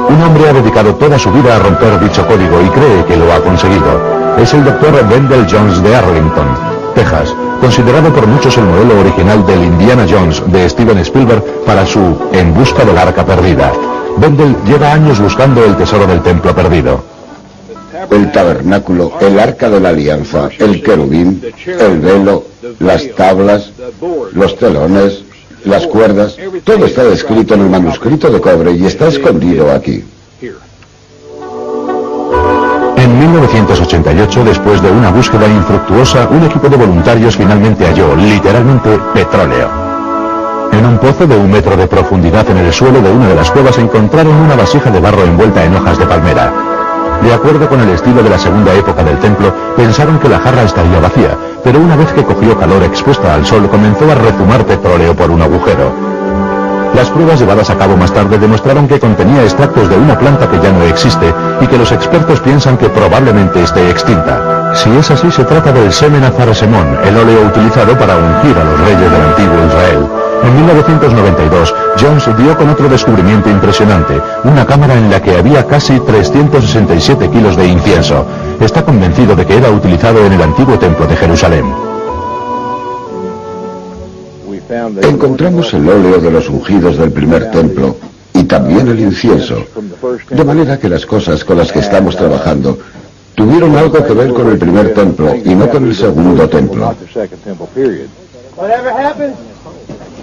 Un hombre ha dedicado toda su vida a romper dicho código y cree que lo ha conseguido. Es el Dr. Wendell Jones de Arlington, Texas, considerado por muchos el modelo original del Indiana Jones de Steven Spielberg para su En busca del arca perdida. Wendell lleva años buscando el tesoro del templo perdido. El tabernáculo, el arca de la alianza, el querubín, el velo, las tablas, los telones, las cuerdas, todo está descrito en el manuscrito de cobre y está escondido aquí. En 1988, después de una búsqueda infructuosa, un equipo de voluntarios finalmente halló, literalmente, petróleo. En un pozo de 1 metro de profundidad en el suelo de una de las cuevas encontraron una vasija de barro envuelta en hojas de palmera. De acuerdo con el estilo de la segunda época del templo, pensaron que la jarra estaría vacía, pero una vez que cogió calor expuesta al sol, comenzó a rezumar petróleo por un agujero. Las pruebas llevadas a cabo más tarde demostraron que contenía extractos de una planta que ya no existe y que los expertos piensan que probablemente esté extinta. Si es así, se trata del semen Azar-Semón, el óleo utilizado para ungir a los reyes del antiguo Israel. En 1992, Jones dio con otro descubrimiento impresionante, una cámara en la que había casi 367 kilos de incienso. Está convencido de que era utilizado en el antiguo templo de Jerusalén. Encontramos el óleo de los ungidos del primer templo y también el incienso, de manera que las cosas con las que estamos trabajando tuvieron algo que ver con el primer templo y no con el segundo templo.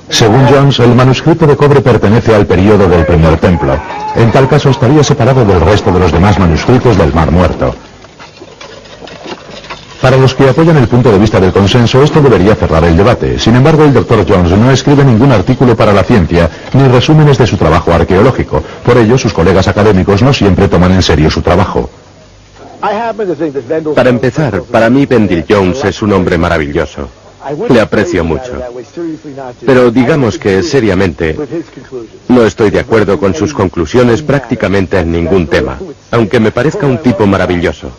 Según Jones, el manuscrito de cobre pertenece al período del primer templo. En tal caso estaría separado del resto de los demás manuscritos del Mar Muerto. Para los que apoyan el punto de vista del consenso, esto debería cerrar el debate. Sin embargo, el Dr. Jones no escribe ningún artículo para la ciencia, ni resúmenes de su trabajo arqueológico. Por ello, sus colegas académicos no siempre toman en serio su trabajo. Para empezar, para mí Wendell Jones es un hombre maravilloso. Le aprecio mucho. Pero digamos que, seriamente, no estoy de acuerdo con sus conclusiones prácticamente en ningún tema, aunque me parezca un tipo maravilloso.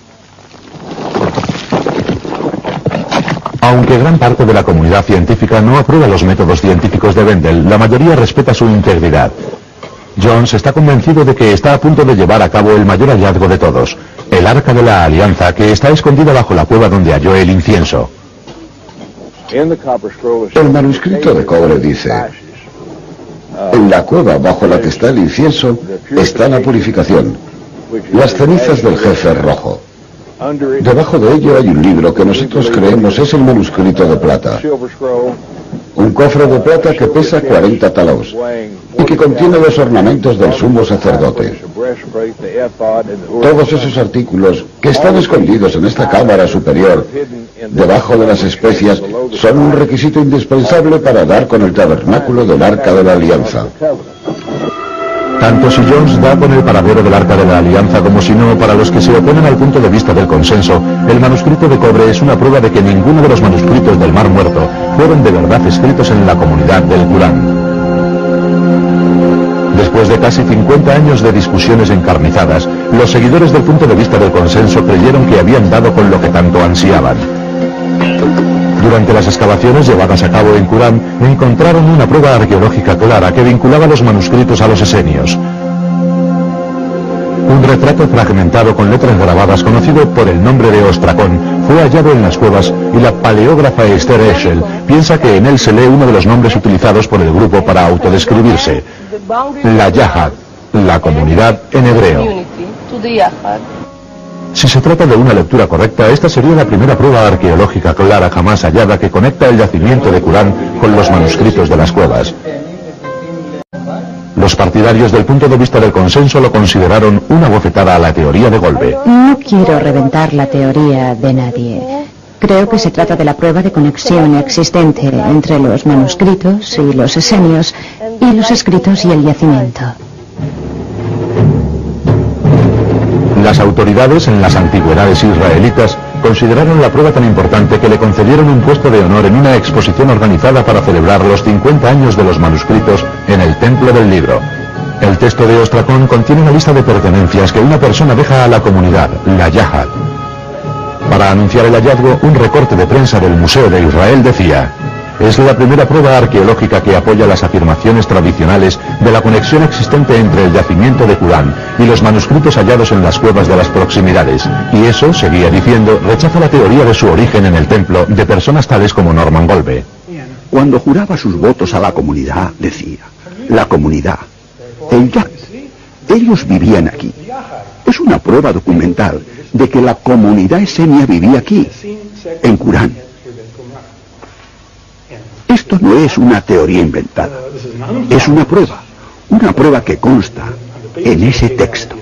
Aunque gran parte de la comunidad científica no aprueba los métodos científicos de Wendell, la mayoría respeta su integridad. Jones está convencido de que está a punto de llevar a cabo el mayor hallazgo de todos, el Arca de la Alianza, que está escondida bajo la cueva donde halló el incienso. El manuscrito de cobre dice: en la cueva bajo la que está el incienso está la purificación, las cenizas del jefe rojo. Debajo de ello hay un libro que nosotros creemos es el manuscrito de plata. Un cofre de plata que pesa 40 talos y que contiene los ornamentos del sumo sacerdote. Todos esos artículos que están escondidos en esta cámara superior, debajo de las especias, son un requisito indispensable para dar con el tabernáculo del Arca de la Alianza. Tanto si Jones da con el paradero del Arca de la Alianza como si no, para los que se oponen al punto de vista del consenso, el manuscrito de cobre es una prueba de que ninguno de los manuscritos del Mar Muerto fueron de verdad escritos en la comunidad del Qurán. Después de casi 50 años de discusiones encarnizadas, los seguidores del punto de vista del consenso creyeron que habían dado con lo que tanto ansiaban. Durante las excavaciones llevadas a cabo en Qumran, encontraron una prueba arqueológica clara que vinculaba los manuscritos a los esenios. Un retrato fragmentado con letras grabadas conocido por el nombre de Ostracón fue hallado en las cuevas y la paleógrafa Esther Eschel piensa que en él se lee uno de los nombres utilizados por el grupo para autodescribirse, la Yahad, la comunidad en hebreo. Si se trata de una lectura correcta, esta sería la primera prueba arqueológica clara jamás hallada que conecta el yacimiento de Qumran con los manuscritos de las cuevas. Los partidarios del punto de vista del consenso lo consideraron una bofetada a la teoría de Golbe. No quiero reventar la teoría de nadie. Creo que se trata de la prueba de conexión existente entre los manuscritos y los esenios, y los escritos y el yacimiento. Las autoridades en las antigüedades israelitas consideraron la prueba tan importante que le concedieron un puesto de honor en una exposición organizada para celebrar los 50 años de los manuscritos en el Templo del Libro. El texto de Ostracón contiene una lista de pertenencias que una persona deja a la comunidad, la Yahad. Para anunciar el hallazgo, un recorte de prensa del Museo de Israel decía: es la primera prueba arqueológica que apoya las afirmaciones tradicionales de la conexión existente entre el yacimiento de Qumran y los manuscritos hallados en las cuevas de las proximidades. Y eso, seguía diciendo, rechaza la teoría de su origen en el templo de personas tales como Norman Golbe. Cuando juraba sus votos a la comunidad, decía: la comunidad, el Yahad, ellos vivían aquí. Es una prueba documental de que la comunidad esenia vivía aquí, en Qumran. Esto no es una teoría inventada, es una prueba que consta en ese texto.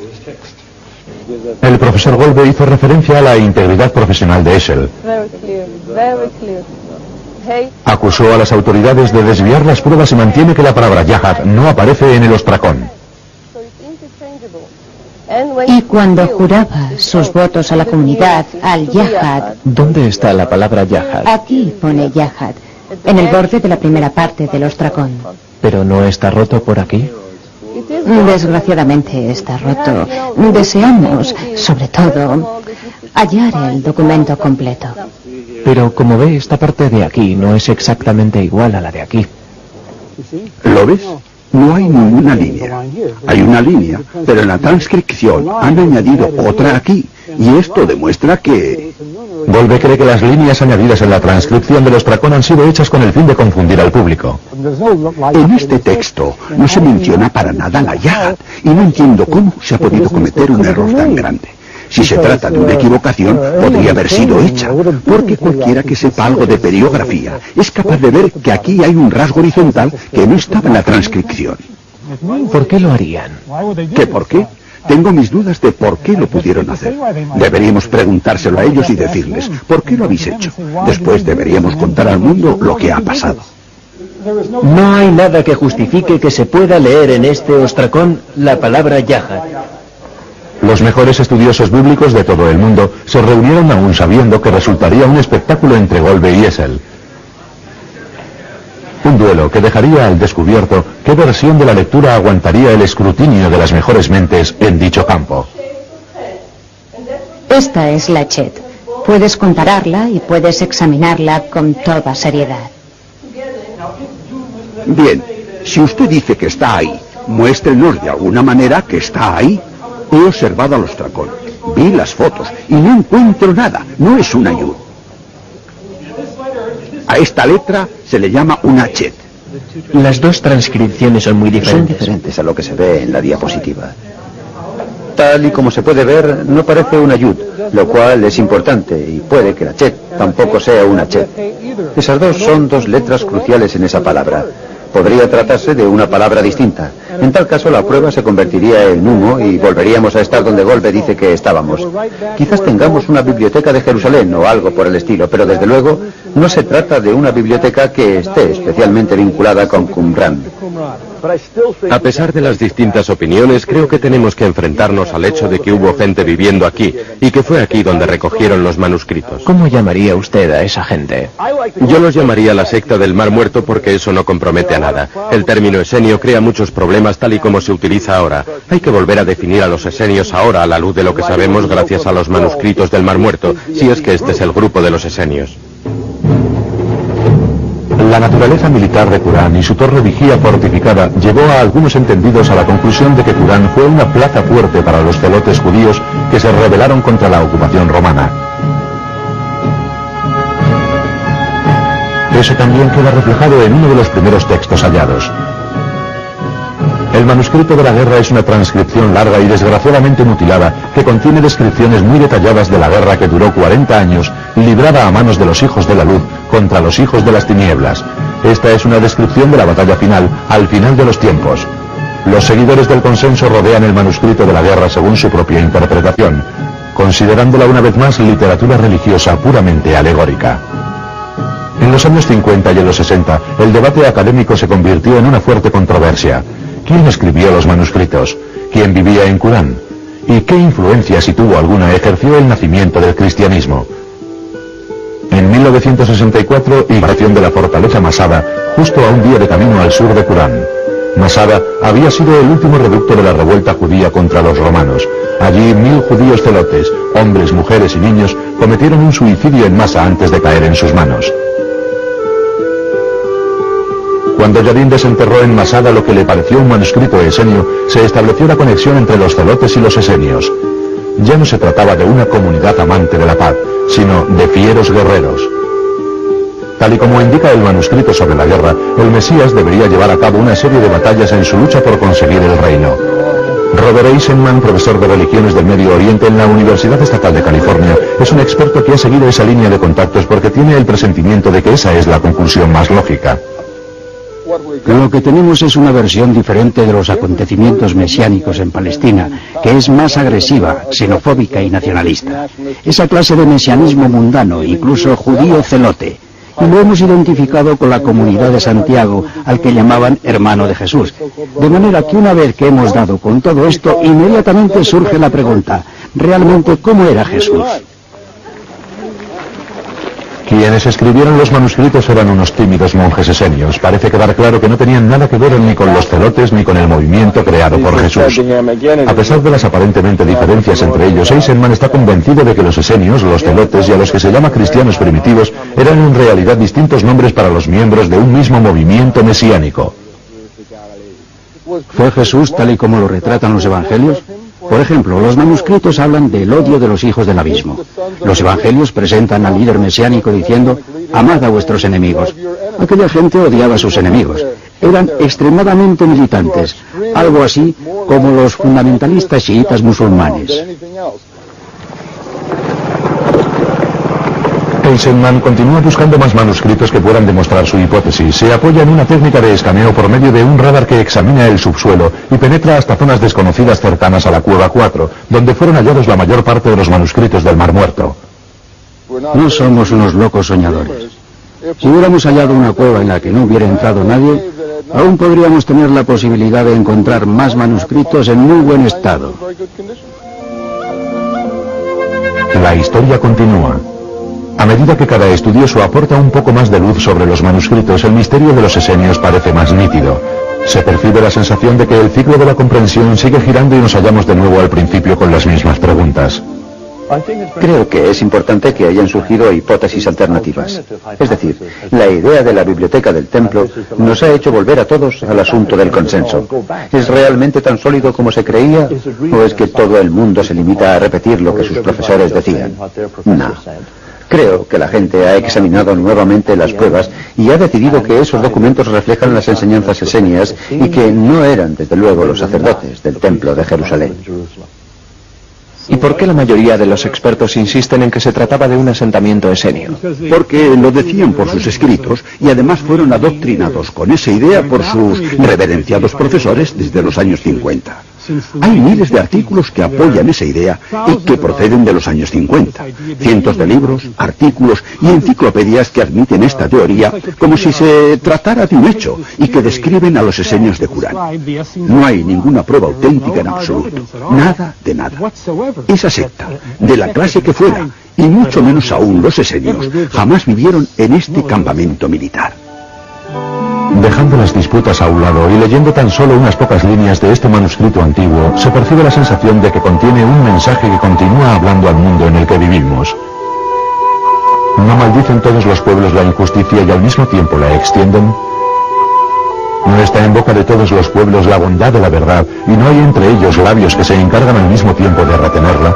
El profesor Golbe hizo referencia a la integridad profesional de Eschel. Acusó a las autoridades de desviar las pruebas y mantiene que la palabra Yahad no aparece en el Ostracón. Y cuando juraba sus votos a la comunidad, al Yahad... ¿Dónde está la palabra Yahad? Aquí pone Yahad, en el borde de la primera parte del Ostracón. ¿Pero no está roto por aquí? Desgraciadamente está roto. Deseamos, sobre todo, hallar el documento completo. Pero como ve, esta parte de aquí no es exactamente igual a la de aquí. ¿Lo ves? No hay ninguna línea. Hay una línea, pero en la transcripción han añadido otra aquí. Y esto demuestra que... Golbe cree que las líneas añadidas en la transcripción del Ostracón han sido hechas con el fin de confundir al público. En este texto no se menciona para nada la Yahad, y no entiendo cómo se ha podido cometer un error tan grande. Si se trata de una equivocación, podría haber sido hecha, porque cualquiera que sepa algo de periografía es capaz de ver que aquí hay un rasgo horizontal que no estaba en la transcripción. ¿Por qué lo harían? ¿Qué por qué? Tengo mis dudas de por qué lo pudieron hacer. Deberíamos preguntárselo a ellos y decirles, ¿por qué lo habéis hecho? Después deberíamos contar al mundo lo que ha pasado. No hay nada que justifique que se pueda leer en este Ostracón la palabra Yahad. Los mejores estudiosos bíblicos de todo el mundo se reunieron aún sabiendo que resultaría un espectáculo entre Golbe y Eschel. Un duelo que dejaría al descubierto qué versión de la lectura aguantaría el escrutinio de las mejores mentes en dicho campo. Esta es la Chet. Puedes compararla y puedes examinarla con toda seriedad. Bien, si usted dice que está ahí, muéstrenos de alguna manera que está ahí. He observado al Ostracón, vi las fotos y no encuentro nada, no es una yud. A esta letra se le llama una chet. Las dos transcripciones son muy diferentes. Son diferentes a lo que se ve en la diapositiva. Tal y como se puede ver, no parece una yud, lo cual es importante, y puede que la chet tampoco sea una chet. Esas dos son dos letras cruciales en esa palabra. Podría tratarse de una palabra distinta. En tal caso, la prueba se convertiría en humo y volveríamos a estar donde Golbe dice que estábamos. Quizás tengamos una biblioteca de Jerusalén o algo por el estilo, pero desde luego no se trata de una biblioteca que esté especialmente vinculada con Qumran. A pesar de las distintas opiniones, creo que tenemos que enfrentarnos al hecho de que hubo gente viviendo aquí y que fue aquí donde recogieron los manuscritos. ¿Cómo llamaría usted a esa gente? Yo los llamaría la secta del Mar Muerto porque eso no compromete a nada. El término esenio crea muchos problemas tal y como se utiliza ahora. Hay que volver a definir a los esenios ahora a la luz de lo que sabemos gracias a los manuscritos del Mar Muerto, si es que este es el grupo de los esenios. naturaleza militar de Qurán y su torre vigía fortificada llevó a algunos entendidos a la conclusión de que Qurán fue una plaza fuerte para los celotes judíos que se rebelaron contra la ocupación romana. Eso también queda reflejado en uno de los primeros textos hallados. El manuscrito de la guerra es una transcripción larga y desgraciadamente mutilada que contiene descripciones muy detalladas de la guerra que duró 40 años, librada a manos de los hijos de la luz contra los hijos de las tinieblas. Esta es una descripción de la batalla final, al final de los tiempos. Los seguidores del consenso rodean el manuscrito de la guerra según su propia interpretación, considerándola una vez más literatura religiosa puramente alegórica. En los años 50 y en los 60, el debate académico se convirtió en una fuerte controversia. ¿Quién escribió los manuscritos? ¿Quién vivía en Qurán? ¿Y qué influencia, si tuvo alguna, ejerció el nacimiento del cristianismo? En 1964, invasión de la fortaleza Masada, justo a un día de camino al sur de Qurán. Masada había sido el último reducto de la revuelta judía contra los romanos. Allí 1000 judíos celotes, hombres, mujeres y niños, cometieron un suicidio en masa antes de caer en sus manos. Cuando Yadin desenterró en Masada lo que le pareció un manuscrito esenio, se estableció la conexión entre los celotes y los esenios. Ya no se trataba de una comunidad amante de la paz, sino de fieros guerreros. Tal y como indica el manuscrito sobre la guerra, el Mesías debería llevar a cabo una serie de batallas en su lucha por conseguir el reino. Robert Eisenman, profesor de religiones del Medio Oriente en la Universidad Estatal de California, es un experto que ha seguido esa línea de contactos porque tiene el presentimiento de que esa es la conclusión más lógica. Lo que tenemos es una versión diferente de los acontecimientos mesiánicos en Palestina, que es más agresiva, xenofóbica y nacionalista. Esa clase de mesianismo mundano, incluso judío celote. Y lo hemos identificado con la comunidad de Santiago, al que llamaban hermano de Jesús. De manera que una vez que hemos dado con todo esto, inmediatamente surge la pregunta, ¿realmente cómo era Jesús? Quienes escribieron los manuscritos eran unos tímidos monjes esenios. Parece quedar claro que no tenían nada que ver ni con los celotes ni con el movimiento creado por Jesús. A pesar de las aparentemente diferencias entre ellos, Eisenman está convencido de que los esenios, los celotes y a los que se llama cristianos primitivos eran en realidad distintos nombres para los miembros de un mismo movimiento mesiánico. ¿Fue Jesús tal y como lo retratan los evangelios? Por ejemplo, los manuscritos hablan del odio de los hijos del abismo. Los evangelios presentan al líder mesiánico diciendo, amad a vuestros enemigos. Aquella gente odiaba a sus enemigos. Eran extremadamente militantes, algo así como los fundamentalistas chiitas musulmanes. Eisenman continúa buscando más manuscritos que puedan demostrar su hipótesis. Se apoya en una técnica de escaneo por medio de un radar que examina el subsuelo y penetra hasta zonas desconocidas cercanas a la Cueva 4, donde fueron hallados la mayor parte de los manuscritos del Mar Muerto. No somos unos locos soñadores. Si hubiéramos hallado una cueva en la que no hubiera entrado nadie, aún podríamos tener la posibilidad de encontrar más manuscritos en muy buen estado. La historia continúa. A medida que cada estudioso aporta un poco más de luz sobre los manuscritos, el misterio de los esenios parece más nítido. Se percibe la sensación de que el ciclo de la comprensión sigue girando y nos hallamos de nuevo al principio con las mismas preguntas. Creo que es importante que hayan surgido hipótesis alternativas. Es decir, la idea de la biblioteca del templo nos ha hecho volver a todos al asunto del consenso. ¿Es realmente tan sólido como se creía? ¿O es que todo el mundo se limita a repetir lo que sus profesores decían? No. Creo que la gente ha examinado nuevamente las pruebas y ha decidido que esos documentos reflejan las enseñanzas esenias y que no eran, desde luego, los sacerdotes del templo de Jerusalén. ¿Y por qué la mayoría de los expertos insisten en que se trataba de un asentamiento esenio? Porque lo decían por sus escritos y además fueron adoctrinados con esa idea por sus reverenciados profesores desde los años 50. Hay miles de artículos que apoyan esa idea y que proceden de los años 50. Cientos de libros, artículos y enciclopedias que admiten esta teoría como si se tratara de un hecho y que describen a los esenios de Qurán. No hay ninguna prueba auténtica en absoluto. Nada de nada. Esa secta, de la clase que fuera, y mucho menos aún los esenios, jamás vivieron en este campamento militar. Dejando las disputas a un lado y leyendo tan solo unas pocas líneas de este manuscrito antiguo, se percibe la sensación de que contiene un mensaje que continúa hablando al mundo en el que vivimos. ¿No maldicen todos los pueblos la injusticia y al mismo tiempo la extienden? ¿No está en boca de todos los pueblos la bondad de la verdad y no hay entre ellos labios que se encargan al mismo tiempo de retenerla?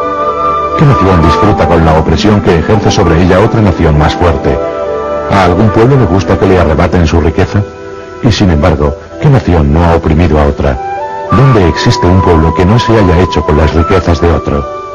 ¿Qué nación disfruta con la opresión que ejerce sobre ella otra nación más fuerte? ¿A algún pueblo le gusta que le arrebaten su riqueza? Y sin embargo, ¿qué nación no ha oprimido a otra? ¿Dónde existe un pueblo que no se haya hecho con las riquezas de otro?